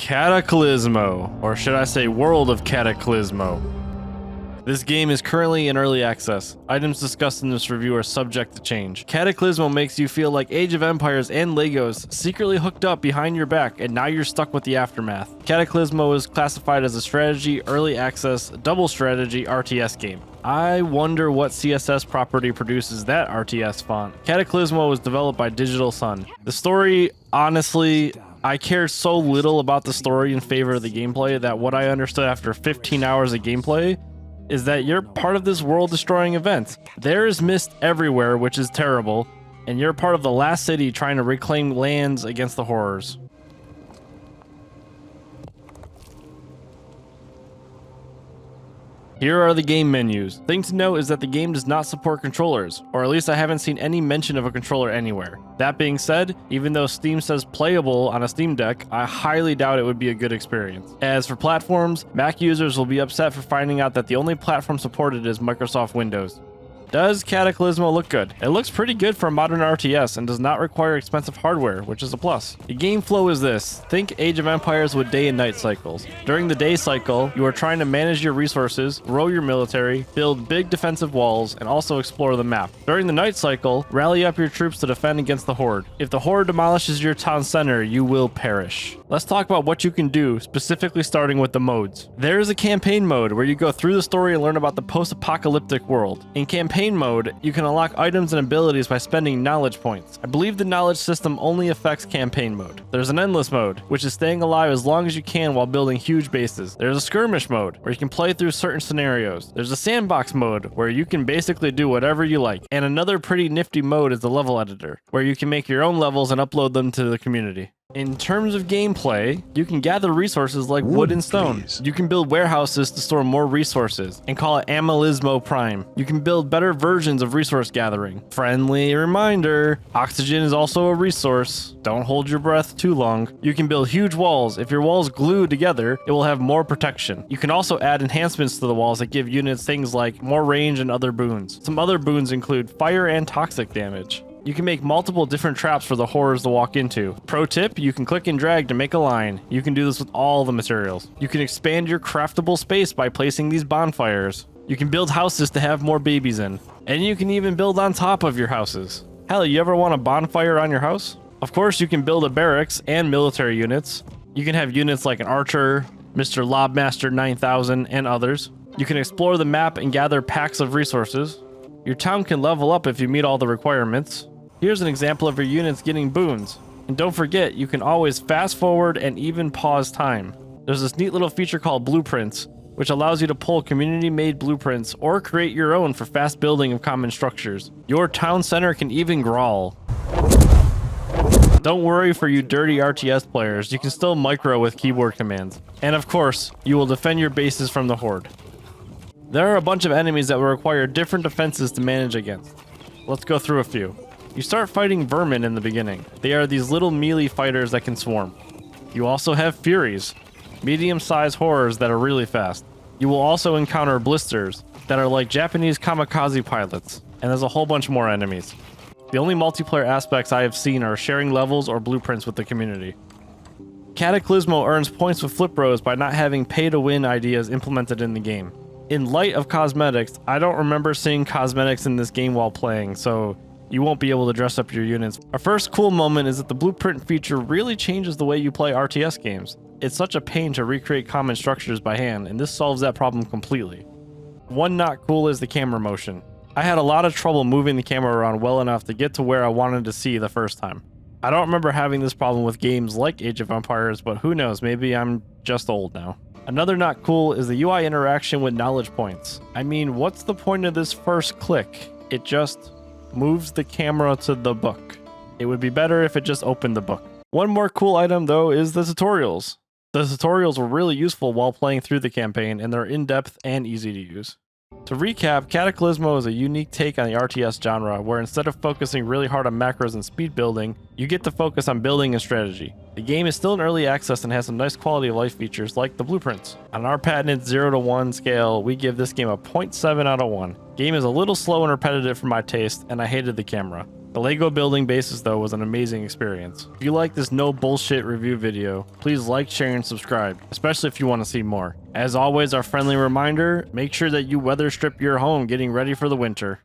Cataclismo, or should I say World of Cataclismo. This game is currently in early access. Items discussed in this review are subject to change. Cataclismo makes you feel like Age of Empires and Legos secretly hooked up behind your back, and now you're stuck with the aftermath. Cataclismo is classified as a strategy, early access, double strategy RTS game. I wonder what CSS property produces that RTS font. Cataclismo was developed by Digital Sun. The story, honestly, I cared so little about the story in favor of the gameplay that what I understood after 15 hours of gameplay is that you're part of this world-destroying event. There is mist everywhere, which is terrible, and you're part of the last city trying to reclaim lands against the horrors. Here are the game menus. Thing to note is that the game does not support controllers, or at least I haven't seen any mention of a controller anywhere. That being said, even though Steam says playable on a Steam Deck, I highly doubt it would be a good experience. As for platforms, Mac users will be upset for finding out that the only platform supported is Microsoft Windows. Does Cataclismo look good? It looks pretty good for a modern RTS and does not require expensive hardware, which is a plus. The game flow is this. Think Age of Empires with day and night cycles. During the day cycle, you are trying to manage your resources, grow your military, build big defensive walls, and also explore the map. During the night cycle, rally up your troops to defend against the Horde. If the Horde demolishes your town center, you will perish. Let's talk about what you can do, specifically starting with the modes. There is a campaign mode where you go through the story and learn about the post-apocalyptic world. In campaign mode, you can unlock items and abilities by spending knowledge points. I believe the knowledge system only affects campaign mode. There's an endless mode, which is staying alive as long as you can while building huge bases. There's a skirmish mode, where you can play through certain scenarios. There's a sandbox mode, where you can basically do whatever you like. And another pretty nifty mode is the level editor, where you can make your own levels and upload them to the community. In terms of gameplay, you can gather resources like wood and stone. You can build warehouses to store more resources and call it Amalismo Prime. You can build better versions of resource gathering. Friendly reminder, oxygen is also a resource. Don't hold your breath too long. You can build huge walls. If your walls glue together, it will have more protection. You can also add enhancements to the walls that give units things like more range and other boons. Some other boons include fire and toxic damage. You can make multiple different traps for the horrors to walk into. Pro tip, you can click and drag to make a line. You can do this with all the materials. You can expand your craftable space by placing these bonfires. You can build houses to have more babies in. And you can even build on top of your houses. Hell, you ever want a bonfire on your house? Of course, you can build a barracks and military units. You can have units like an archer, Mr. Lobmaster 9000, and others. You can explore the map and gather packs of resources. Your town can level up if you meet all the requirements. Here's an example of your units getting boons. And don't forget, you can always fast forward and even pause time. There's this neat little feature called blueprints, which allows you to pull community-made blueprints or create your own for fast building of common structures. Your town center can even growl. Don't worry for you dirty RTS players, you can still micro with keyboard commands. And of course, you will defend your bases from the Horde. There are a bunch of enemies that will require different defenses to manage against. Let's go through a few. You start fighting vermin in the beginning. They are these little melee fighters that can swarm. You also have furies, medium-sized horrors that are really fast. You will also encounter blisters that are like Japanese kamikaze pilots, and there's a whole bunch more enemies. The only multiplayer aspects I have seen are sharing levels or blueprints with the community. Cataclismo earns points with FlipBros by not having pay-to-win ideas implemented in the game. In light of cosmetics, I don't remember seeing cosmetics in this game while playing, so you won't be able to dress up your units. Our first cool moment is that the blueprint feature really changes the way you play RTS games. It's such a pain to recreate common structures by hand, and this solves that problem completely. One not cool is the camera motion. I had a lot of trouble moving the camera around well enough to get to where I wanted to see the first time. I don't remember having this problem with games like Age of Empires, but who knows, maybe I'm just old now. Another not cool is the UI interaction with knowledge points. I mean, what's the point of this first click? It just moves the camera to the book. It would be better if it just opened the book. One more cool item though is the tutorials. The tutorials were really useful while playing through the campaign, and they're in-depth and easy to use. To recap, Cataclismo is a unique take on the RTS genre, where instead of focusing really hard on macros and speed building, you get to focus on building and strategy. The game is still in early access and has some nice quality of life features like the blueprints. On our patented 0 to 1 scale, we give this game a 0.7 out of 1. Game is a little slow and repetitive for my taste, and I hated the camera. The Lego building bases though was an amazing experience. If you like this no bullshit review video, please like, share, and subscribe, especially if you want to see more. As always, our friendly reminder, make sure that you weather strip your home getting ready for the winter.